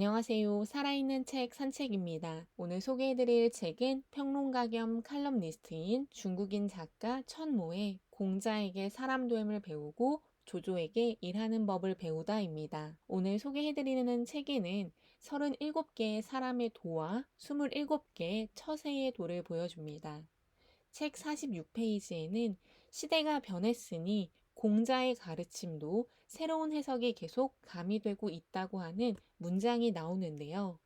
안녕하세요. 살아있는 책 산책입니다. 오늘 소개해드릴 책은 평론가 겸 칼럼니스트인 중국인 작가 천모의 공자에게 사람 도움을 배우고 조조에게 일하는 법을 배우다입니다. 오늘 소개해드리는 책에는 37개의 사람의 도와 27개의 처세의 도를 보여줍니다. 책 46페이지에는 시대가 변했으니 공자의 가르침도 새로운 해석이 계속 가미되고 있다고 하는 문장이 나오는데요.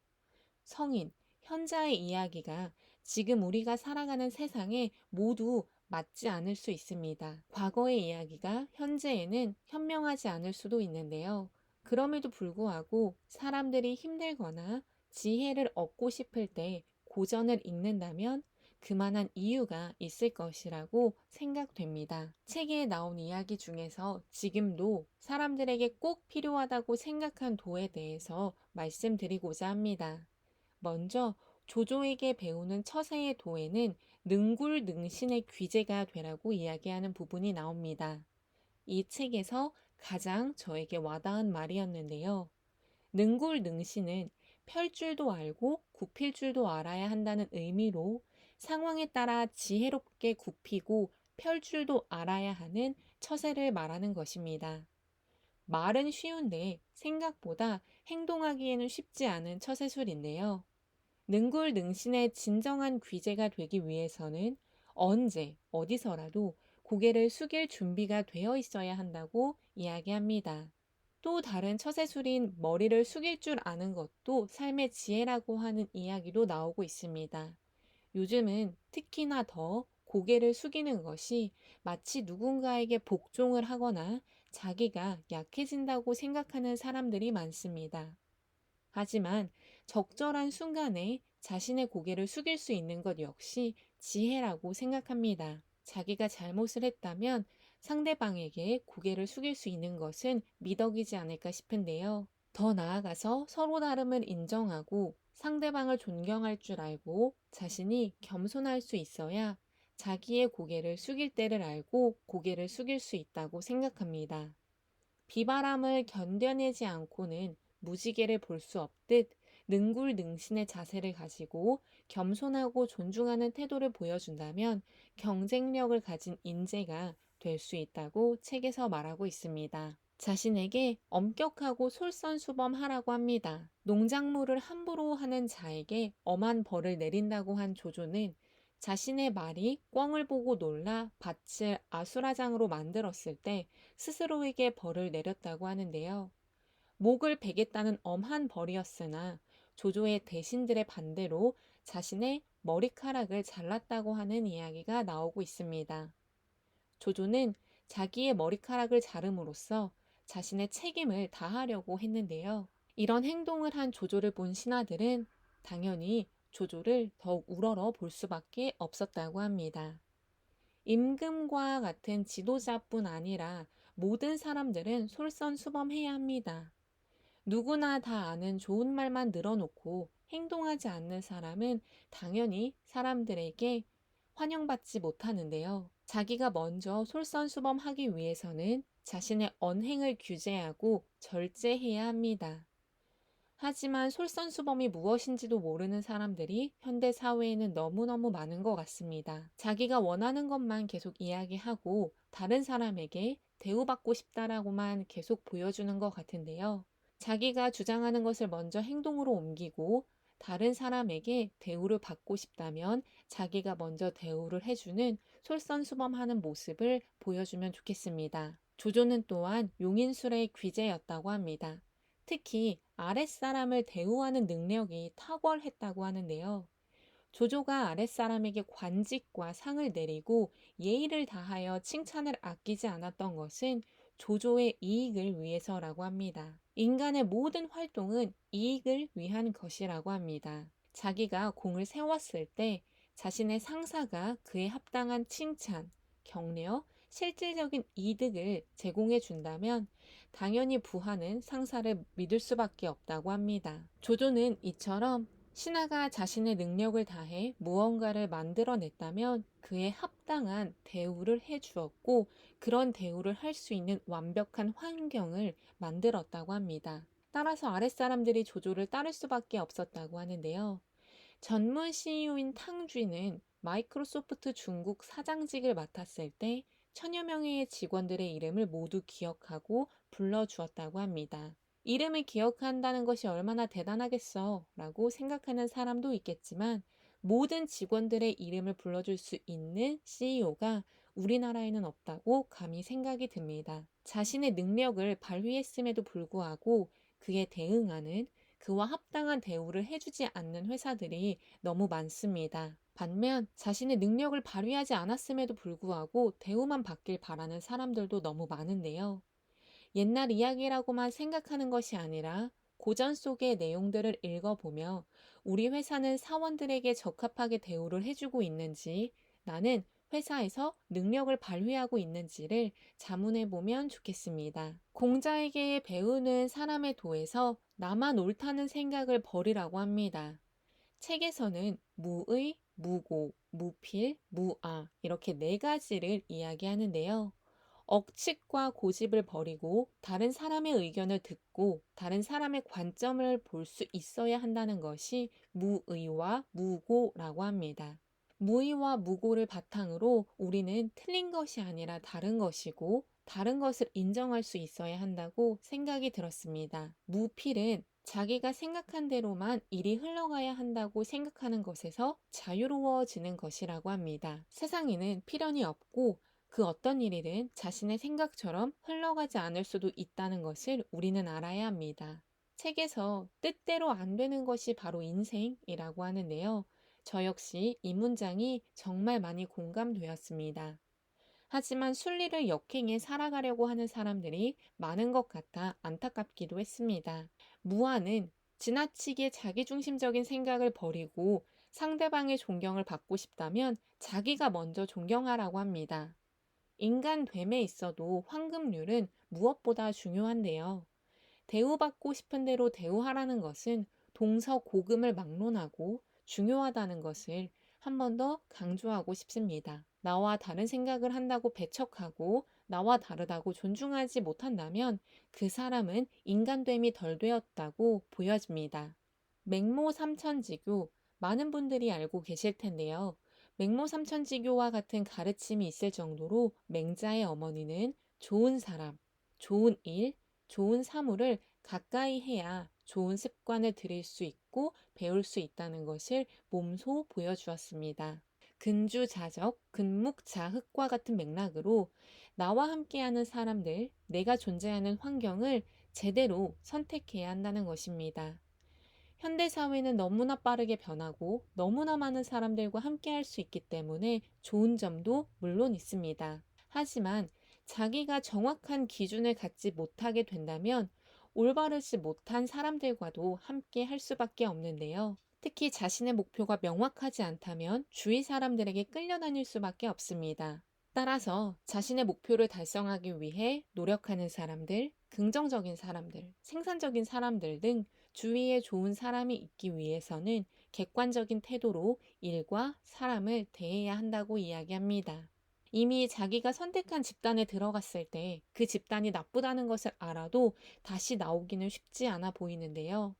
성인, 현자의 이야기가 지금 우리가 살아가는 세상에 모두 맞지 않을 수 있습니다. 과거의 이야기가 현재에는 현명하지 않을 수도 있는데요. 그럼에도 불구하고 사람들이 힘들거나 지혜를 얻고 싶을 때 고전을 읽는다면 그만한 이유가 있을 것이라고 생각됩니다. 책에 나온 이야기 중에서 지금도 사람들에게 꼭 필요하다고 생각한 도에 대해서 말씀드리고자 합니다. 먼저 조조에게 배우는 처세의 도에는 능굴능신의 귀재가 되라고 이야기하는 부분이 나옵니다. 이 책에서 가장 저에게 와닿은 말이었는데요. 능굴능신은 펼 줄도 알고 굽힐 줄도 알아야 한다는 의미로 상황에 따라 지혜롭게 굽히고 펼 줄도 알아야 하는 처세를 말하는 것입니다. 말은 쉬운데 생각보다 행동하기에는 쉽지 않은 처세술인데요. 능굴능신의 진정한 귀재가 되기 위해서는 언제, 어디서라도 고개를 숙일 준비가 되어 있어야 한다고 이야기합니다. 또 다른 처세술인 머리를 숙일 줄 아는 것도 삶의 지혜라고 하는 이야기도 나오고 있습니다. 요즘은 특히나 더 고개를 숙이는 것이 마치 누군가에게 복종을 하거나 자기가 약해진다고 생각하는 사람들이 많습니다. 하지만 적절한 순간에 자신의 고개를 숙일 수 있는 것 역시 지혜라고 생각합니다. 자기가 잘못을 했다면 상대방에게 고개를 숙일 수 있는 것은 미덕이지 않을까 싶은데요. 더 나아가서 서로 다름을 인정하고 상대방을 존경할 줄 알고 자신이 겸손할 수 있어야 자기의 고개를 숙일 때를 알고 고개를 숙일 수 있다고 생각합니다. 비바람을 견뎌내지 않고는 무지개를 볼 수 없듯 능굴능신의 자세를 가지고 겸손하고 존중하는 태도를 보여준다면 경쟁력을 가진 인재가 될 수 있다고 책에서 말하고 있습니다. 자신에게 엄격하고 솔선수범하라고 합니다. 농작물을 함부로 하는 자에게 엄한 벌을 내린다고 한 조조는 자신의 말이 꿩을 보고 놀라 밭을 아수라장으로 만들었을 때 스스로에게 벌을 내렸다고 하는데요. 목을 베겠다는 엄한 벌이었으나 조조의 대신들의 반대로 자신의 머리카락을 잘랐다고 하는 이야기가 나오고 있습니다. 조조는 자기의 머리카락을 자름으로써 자신의 책임을 다하려고 했는데요. 이런 행동을 한 조조를 본 신하들은 당연히 조조를 더욱 우러러 볼 수밖에 없었다고 합니다. 임금과 같은 지도자뿐 아니라 모든 사람들은 솔선수범해야 합니다. 누구나 다 아는 좋은 말만 늘어놓고 행동하지 않는 사람은 당연히 사람들에게 환영받지 못하는데요. 자기가 먼저 솔선수범하기 위해서는 자신의 언행을 규제하고 절제해야 합니다. 하지만 솔선수범이 무엇인지도 모르는 사람들이 현대 사회에는 너무너무 많은 것 같습니다. 자기가 원하는 것만 계속 이야기하고 다른 사람에게 대우받고 싶다라고만 계속 보여주는 것 같은데요. 자기가 주장하는 것을 먼저 행동으로 옮기고 다른 사람에게 대우를 받고 싶다면 자기가 먼저 대우를 해주는 솔선수범하는 모습을 보여주면 좋겠습니다. 조조는 또한 용인술의 귀재였다고 합니다. 특히 아랫사람을 대우하는 능력이 탁월했다고 하는데요. 조조가 아랫사람에게 관직과 상을 내리고 예의를 다하여 칭찬을 아끼지 않았던 것은 조조의 이익을 위해서라고 합니다. 인간의 모든 활동은 이익을 위한 것이라고 합니다. 자기가 공을 세웠을 때 자신의 상사가 그에 합당한 칭찬, 격려, 실질적인 이득을 제공해 준다면 당연히 부하는 상사를 믿을 수밖에 없다고 합니다. 조조는 이처럼 신하가 자신의 능력을 다해 무언가를 만들어냈다면 그에 합당한 대우를 해주었고 그런 대우를 할 수 있는 완벽한 환경을 만들었다고 합니다. 따라서 아랫사람들이 조조를 따를 수밖에 없었다고 하는데요. 전문 CEO인 탕쥐는 마이크로소프트 중국 사장직을 맡았을 때 천여 명의 직원들의 이름을 모두 기억하고 불러주었다고 합니다. 이름을 기억한다는 것이 얼마나 대단하겠어 라고 생각하는 사람도 있겠지만 모든 직원들의 이름을 불러줄 수 있는 CEO가 우리나라에는 없다고 감히 생각이 듭니다. 자신의 능력을 발휘했음에도 불구하고 그에 대응하는 그와 합당한 대우를 해주지 않는 회사들이 너무 많습니다. 반면 자신의 능력을 발휘하지 않았음에도 불구하고 대우만 받길 바라는 사람들도 너무 많은데요. 옛날 이야기라고만 생각하는 것이 아니라 고전 속의 내용들을 읽어보며 우리 회사는 사원들에게 적합하게 대우를 해주고 있는지, 나는 회사에서 능력을 발휘하고 있는지를 자문해보면 좋겠습니다. 공자에게 배우는 사람의 도에서 나만 옳다는 생각을 버리라고 합니다. 책에서는 무의, 무고, 무필, 무아 이렇게 네 가지를 이야기하는데요. 억측과 고집을 버리고 다른 사람의 의견을 듣고 다른 사람의 관점을 볼 수 있어야 한다는 것이 무의와 무고라고 합니다. 무의와 무고를 바탕으로 우리는 틀린 것이 아니라 다른 것이고 다른 것을 인정할 수 있어야 한다고 생각이 들었습니다. 무필은 자기가 생각한 대로만 일이 흘러가야 한다고 생각하는 것에서 자유로워지는 것이라고 합니다. 세상에는 필연이 없고 그 어떤 일이든 자신의 생각처럼 흘러가지 않을 수도 있다는 것을 우리는 알아야 합니다. 책에서 뜻대로 안 되는 것이 바로 인생이라고 하는데요. 저 역시 이 문장이 정말 많이 공감되었습니다. 하지만 순리를 역행해 살아가려고 하는 사람들이 많은 것 같아 안타깝기도 했습니다. 무아는 지나치게 자기중심적인 생각을 버리고 상대방의 존경을 받고 싶다면 자기가 먼저 존경하라고 합니다. 인간됨에 있어도 황금률은 무엇보다 중요한데요. 대우받고 싶은 대로 대우하라는 것은 동서고금을 막론하고 중요하다는 것을 한 번 더 강조하고 싶습니다. 나와 다른 생각을 한다고 배척하고 나와 다르다고 존중하지 못한다면 그 사람은 인간됨이 덜 되었다고 보여집니다. 맹모 삼천지교 많은 분들이 알고 계실 텐데요. 맹모 삼천지교와 같은 가르침이 있을 정도로 맹자의 어머니는 좋은 사람, 좋은 일, 좋은 사물을 가까이 해야 좋은 습관을 들일 수 있고 배울 수 있다는 것을 몸소 보여주었습니다. 근주자적, 근묵자흑과 같은 맥락으로 나와 함께하는 사람들, 내가 존재하는 환경을 제대로 선택해야 한다는 것입니다. 현대사회는 너무나 빠르게 변하고 너무나 많은 사람들과 함께할 수 있기 때문에 좋은 점도 물론 있습니다. 하지만 자기가 정확한 기준을 갖지 못하게 된다면 올바르지 못한 사람들과도 함께 할 수밖에 없는데요. 특히 자신의 목표가 명확하지 않다면 주위 사람들에게 끌려다닐 수밖에 없습니다. 따라서 자신의 목표를 달성하기 위해 노력하는 사람들, 긍정적인 사람들, 생산적인 사람들 등 주위에 좋은 사람이 있기 위해서는 객관적인 태도로 일과 사람을 대해야 한다고 이야기합니다. 이미 자기가 선택한 집단에 들어갔을 때 그 집단이 나쁘다는 것을 알아도 다시 나오기는 쉽지 않아 보이는데요.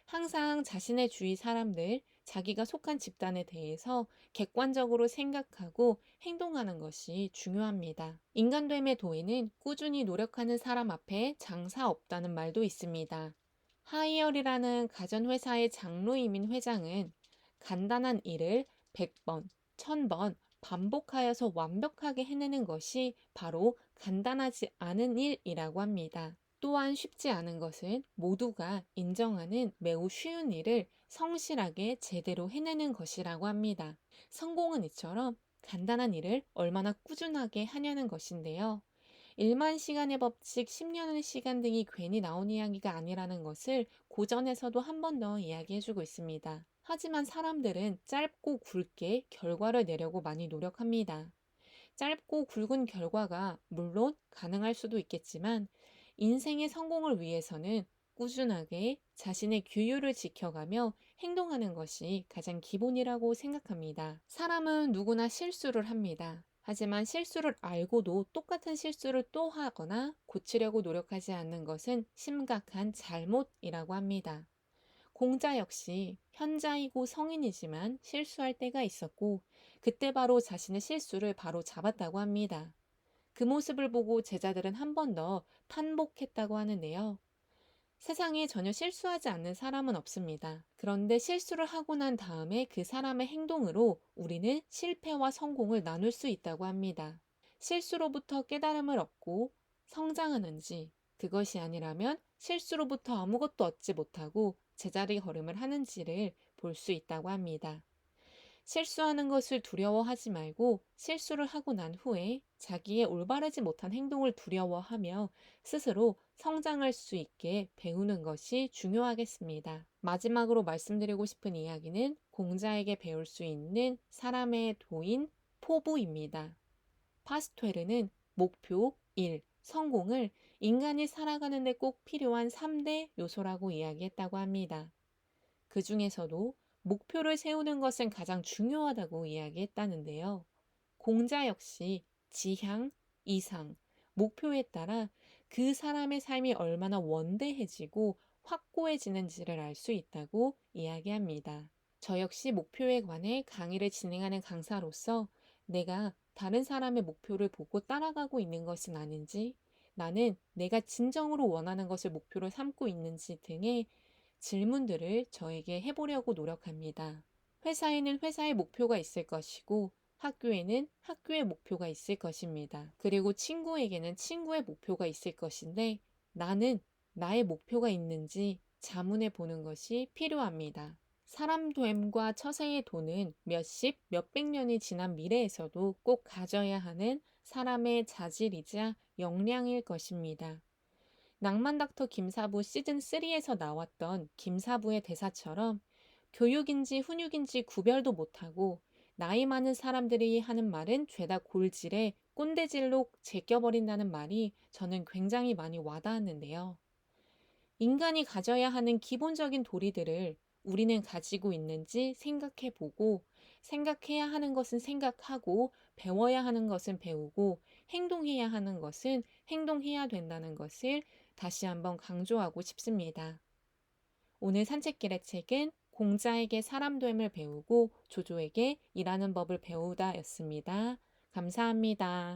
항상 자신의 주위 사람들, 자기가 속한 집단에 대해서 객관적으로 생각하고 행동하는 것이 중요합니다. 인간됨의 도에는 꾸준히 노력하는 사람 앞에 장사 없다는 말도 있습니다. 하이얼이라는 가전회사의 장로이민 회장은 간단한 일을 100번, 1000번 반복하여서 완벽하게 해내는 것이 바로 간단하지 않은 일이라고 합니다. 또한 쉽지 않은 것은 모두가 인정하는 매우 쉬운 일을 성실하게 제대로 해내는 것이라고 합니다. 성공은 이처럼 간단한 일을 얼마나 꾸준하게 하냐는 것인데요. 1만 시간의 법칙, 10년의 시간 등이 괜히 나온 이야기가 아니라는 것을 고전에서도 한 번 더 이야기해주고 있습니다. 하지만 사람들은 짧고 굵게 결과를 내려고 많이 노력합니다. 짧고 굵은 결과가 물론 가능할 수도 있겠지만 인생의 성공을 위해서는 꾸준하게 자신의 규율을 지켜가며 행동하는 것이 가장 기본이라고 생각합니다. 사람은 누구나 실수를 합니다. 하지만 실수를 알고도 똑같은 실수를 또 하거나 고치려고 노력하지 않는 것은 심각한 잘못이라고 합니다. 공자 역시 현자이고 성인이지만 실수할 때가 있었고, 그때 바로 자신의 실수를 바로 잡았다고 합니다. 그 모습을 보고 제자들은 한 번 더 탄복했다고 하는데요. 세상에 전혀 실수하지 않는 사람은 없습니다. 그런데 실수를 하고 난 다음에 그 사람의 행동으로 우리는 실패와 성공을 나눌 수 있다고 합니다. 실수로부터 깨달음을 얻고 성장하는지, 그것이 아니라면 실수로부터 아무것도 얻지 못하고 제자리 걸음을 하는지를 볼 수 있다고 합니다. 실수하는 것을 두려워하지 말고 실수를 하고 난 후에 자기의 올바르지 못한 행동을 두려워하며 스스로 성장할 수 있게 배우는 것이 중요하겠습니다. 마지막으로 말씀드리고 싶은 이야기는 공자에게 배울 수 있는 사람의 도인 포부입니다. 파스토르는 목표, 일, 성공을 인간이 살아가는 데 꼭 필요한 3대 요소라고 이야기했다고 합니다. 그 중에서도 목표를 세우는 것은 가장 중요하다고 이야기했다는데요. 공자 역시 지향, 이상, 목표에 따라 그 사람의 삶이 얼마나 원대해지고 확고해지는지를 알 수 있다고 이야기합니다. 저 역시 목표에 관해 강의를 진행하는 강사로서 내가 다른 사람의 목표를 보고 따라가고 있는 것은 아닌지, 나는 내가 진정으로 원하는 것을 목표로 삼고 있는지 등의 질문들을 저에게 해보려고 노력합니다. 회사에는 회사의 목표가 있을 것이고, 학교에는 학교의 목표가 있을 것입니다. 그리고 친구에게는 친구의 목표가 있을 것인데, 나는 나의 목표가 있는지 자문해 보는 것이 필요합니다. 사람 됨과 처세의 도는 몇십, 몇백 년이 지난 미래에서도 꼭 가져야 하는 사람의 자질이자 역량일 것입니다. 낭만 닥터 김사부 시즌3에서 나왔던 김사부의 대사처럼 교육인지 훈육인지 구별도 못하고 나이 많은 사람들이 하는 말은 죄다 골질에 꼰대질로 제껴버린다는 말이 저는 굉장히 많이 와닿았는데요. 인간이 가져야 하는 기본적인 도리들을 우리는 가지고 있는지 생각해 보고, 생각해야 하는 것은 생각하고, 배워야 하는 것은 배우고, 행동해야 하는 것은 행동해야 된다는 것을 다시 한번 강조하고 싶습니다. 오늘 산책길의 책은 공자에게 사람됨을 배우고 조조에게 일하는 법을 배우다 였습니다. 감사합니다.